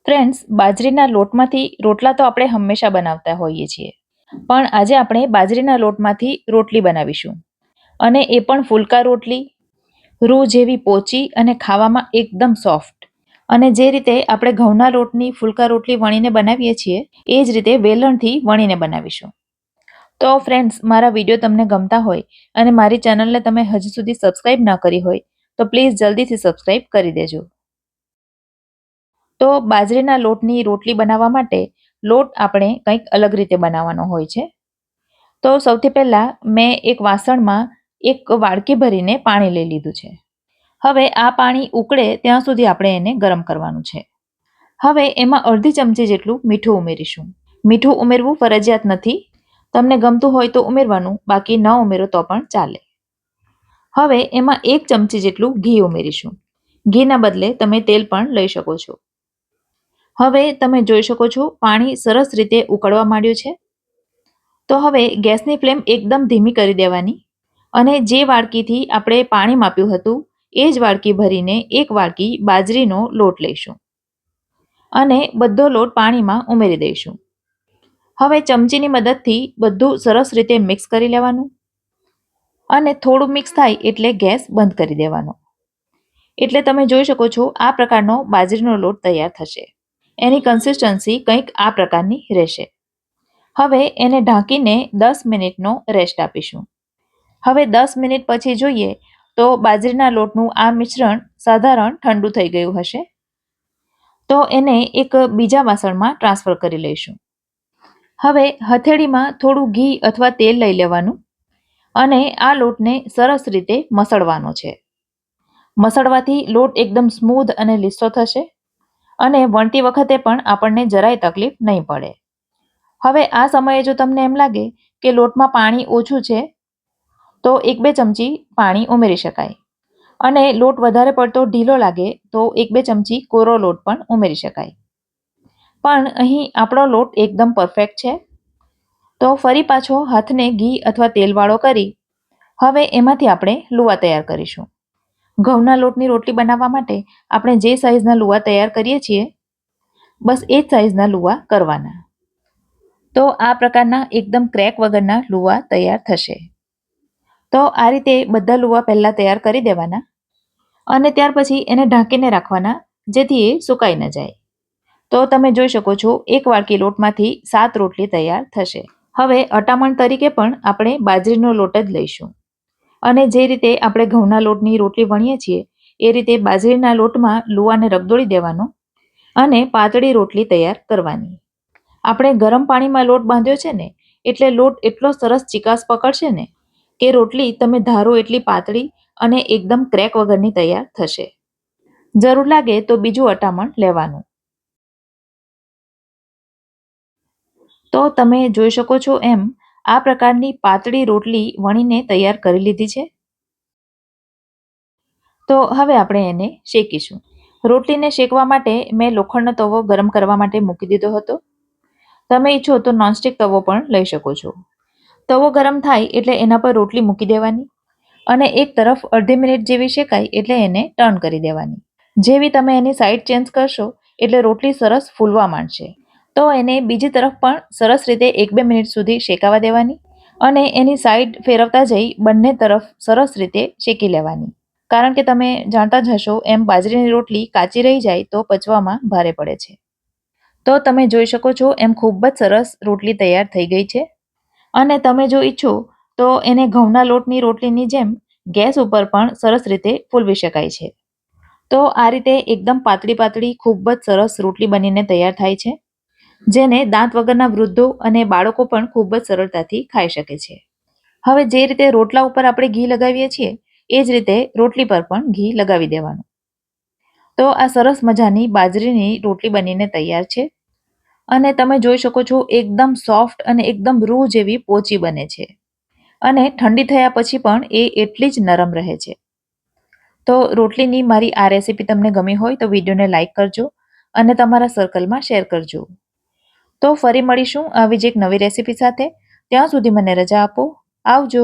Friends, બાજરીના લોટમાંથી રોટલા તો આપણે હંમેશા બનાવતા હોઈએ છીએ, પણ આજે આપણે બાજરીના લોટમાંથી રોટલી બનાવીશું. અને એ પણ ફુલકા રોટલી, રૂ જેવી પોચી અને ખાવામાં એકદમ સોફ્ટ. અને જે રીતે આપણે ઘઉંના લોટની ફુલકા રોટલી વણીને બનાવીએ છીએ, એ જ રીતે વેલણથી વણીને બનાવીશું. તો ફ્રેન્ડ્સ, મારા વિડીયો તમને ગમતા હોય અને મારી ચેનલને તમે હજી સુધી સબસ્ક્રાઇબ ન કરી હોય તો પ્લીઝ જલ્દીથી સબસ્ક્રાઇબ કરી દેજો. તો બાજરીના લોટની રોટલી બનાવવા માટે લોટ આપણે કંઈક અલગ રીતે બનાવવાનો હોય છે. તો સૌથી પહેલાં મેં એક વાસણમાં એક વાડકી ભરીને પાણી લઈ લીધું છે. હવે આ પાણી ઉકળે ત્યાં સુધી આપણે એને ગરમ કરવાનું છે. હવે એમાં અડધી ચમચી જેટલું મીઠું ઉમેરીશું. મીઠું ઉમેરવું ફરજિયાત નથી. તમને ગમતું હોય તો ઉમેરવાનું, બાકી ન ઉમેરો તો પણ ચાલે. હવે એમાં 1 ચમચી જેટલું ઘી ઉમેરીશું. ઘીના બદલે તમે તેલ પણ લઈ શકો છો. હવે તમે જોઈ શકો છો પાણી સરસ રીતે ઉકળવા માંડ્યું છે. તો હવે ગેસની ફ્લેમ એકદમ ધીમી કરી દેવાની અને જે વાડકીથી આપણે પાણી માપ્યું હતું એ જ વાડકી ભરીને એક વાડકી બાજરીનો લોટ લઈશું અને બધો લોટ પાણીમાં ઉમેરી દઈશું. હવે ચમચીની મદદથી બધું સરસ રીતે મિક્સ કરી લેવાનું અને થોડું મિક્સ થાય એટલે ગેસ બંધ કરી દેવાનો. એટલે તમે જોઈ શકો છો આ પ્રકારનો બાજરીનો લોટ તૈયાર થશે. એની કન્સિસ્ટન્સી કંઈક આ પ્રકારની રહેશે. હવે એને ઢાંકીને 10 મિનિટનો રેસ્ટ આપીશું. હવે 10 મિનિટ પછી જોઈએ તો બાજરીના લોટનું આ મિશ્રણ સાધારણ ઠંડુ થઈ ગયું હશે. તો એને એક બીજા વાસણમાં ટ્રાન્સફર કરી લઈશું. હવે હથેળીમાં થોડું ઘી અથવા તેલ લઈ લેવાનું અને આ લોટને સરસ રીતે મસળવાનો છે. મસળવાથી લોટ એકદમ સ્મૂધ અને લીસો થશે અને વણતી વખતે પણ આપણને જરાય તકલીફ નહીં પડે. હવે આ સમયે જો તમને એમ લાગે કે લોટમાં પાણી ઓછું છે તો 1-2 ચમચી પાણી ઉમેરી શકાય અને લોટ વધારે પડતો ઢીલો લાગે તો 1-2 ચમચી કોરો લોટ પણ ઉમેરી શકાય. પણ અહીં આપણો લોટ એકદમ પરફેક્ટ છે. તો ફરી પાછો હાથને ઘી અથવા તેલવાળો કરી હવે એમાંથી આપણે લુવા તૈયાર કરીશું. ઘઉંના લોટની રોટલી બનાવવા માટે આપણે જે સાઈઝના લુવા તૈયાર કરીએ છીએ બસ એ જ સાઈઝના લુવા કરવાના. તો આ પ્રકારના એકદમ ક્રેક વગરના લુવા તૈયાર થશે. તો આ રીતે બધા લુવા પહેલાં તૈયાર કરી દેવાના અને ત્યાર પછી એને ઢાંકીને રાખવાના જેથી એ સુકાઈ ન જાય. તો તમે જોઈ શકો છો એક વાડકી લોટમાંથી 7 રોટલી તૈયાર થશે. હવે અટામણ તરીકે પણ આપણે બાજરીનો લોટ જ લઈશું અને જે રીતે આપણે ઘઉંના લોટની રોટલી વણીએ છીએ એ રીતે બાજરીના લોટમાં લુવાને રગદોળી દેવાનો અને પાતળી રોટલી તૈયાર કરવાની. આપણે ગરમ પાણીમાં લોટ બાંધ્યો છે ને એટલે લોટ એટલો સરસ ચીકાશ પકડશે ને કે રોટલી તમે ધારો એટલી પાતળી અને એકદમ ક્રેક વગરની તૈયાર થશે. જરૂર લાગે તો બીજું અટામણ લેવાનું. તો તમે જોઈ શકો છો એમ આ પ્રકારની પાતળી રોટલી વણીને તૈયાર કરી લીધી છે. તો હવે આપણે એને શેકીશું. રોટલીને શેકવા માટે મેં લોખંડનો તવો ગરમ કરવા માટે મૂકી દીધો હતો. તમે ઈચ્છો તો નોનસ્ટિક તવો પણ લઈ શકો છો. તવો ગરમ થાય એટલે એના પર રોટલી મૂકી દેવાની અને એક તરફ અડધી મિનિટ જેવી શેકાય એટલે એને ટર્ન કરી દેવાની. જેવી તમે એની સાઈડ ચેન્જ કરશો એટલે રોટલી સરસ ફૂલવા માંડશે. તો એને બીજી તરફ પણ સરસ રીતે 1-2 મિનિટ સુધી શેકાવા દેવાની અને એની સાઈડ ફેરવતા જઈ બંને તરફ સરસ રીતે શેકી લેવાની. કારણ કે તમે જાણતા જ હશો એમ બાજરીની રોટલી કાચી રહી જાય તો પચવામાં ભારે પડે છે. તો તમે જોઈ શકો છો એમ ખૂબ જ સરસ રોટલી તૈયાર થઈ ગઈ છે અને તમે જો ઈચ્છો તો એને ઘઉંના લોટની રોટલીની જેમ ગેસ ઉપર પણ સરસ રીતે ફૂલવી શકાય છે. તો આ રીતે એકદમ પાતળી પાતળી ખૂબ જ સરસ રોટલી બનીને તૈયાર થાય છે જેને દાંત વગરના વૃદ્ધો અને બાળકો પણ ખૂબ જ સરળતાથી ખાઈ શકે છે. હવે જે રીતે રોટલા ઉપર આપણે ઘી લગાવીએ છીએ એ જ રીતે રોટલી પર પણ ઘી લગાવી દેવાનું. તો આ સરસ મજાની બાજરીની રોટલી બનીને તૈયાર છે અને તમે જોઈ શકો છો એકદમ સોફ્ટ અને એકદમ રૂ જેવી પોચી બને છે અને ઠંડી થયા પછી પણ એ એટલી જ નરમ રહે છે. તો રોટલીની મારી આ રેસીપી તમને ગમી હોય તો વિડીયોને લાઈક કરજો અને તમારા સર્કલમાં શેર કરજો. તો ફરી મળીશું આવી જ એક નવી રેસીપી સાથે. ત્યાં સુધી મને રજા આપો. આવજો.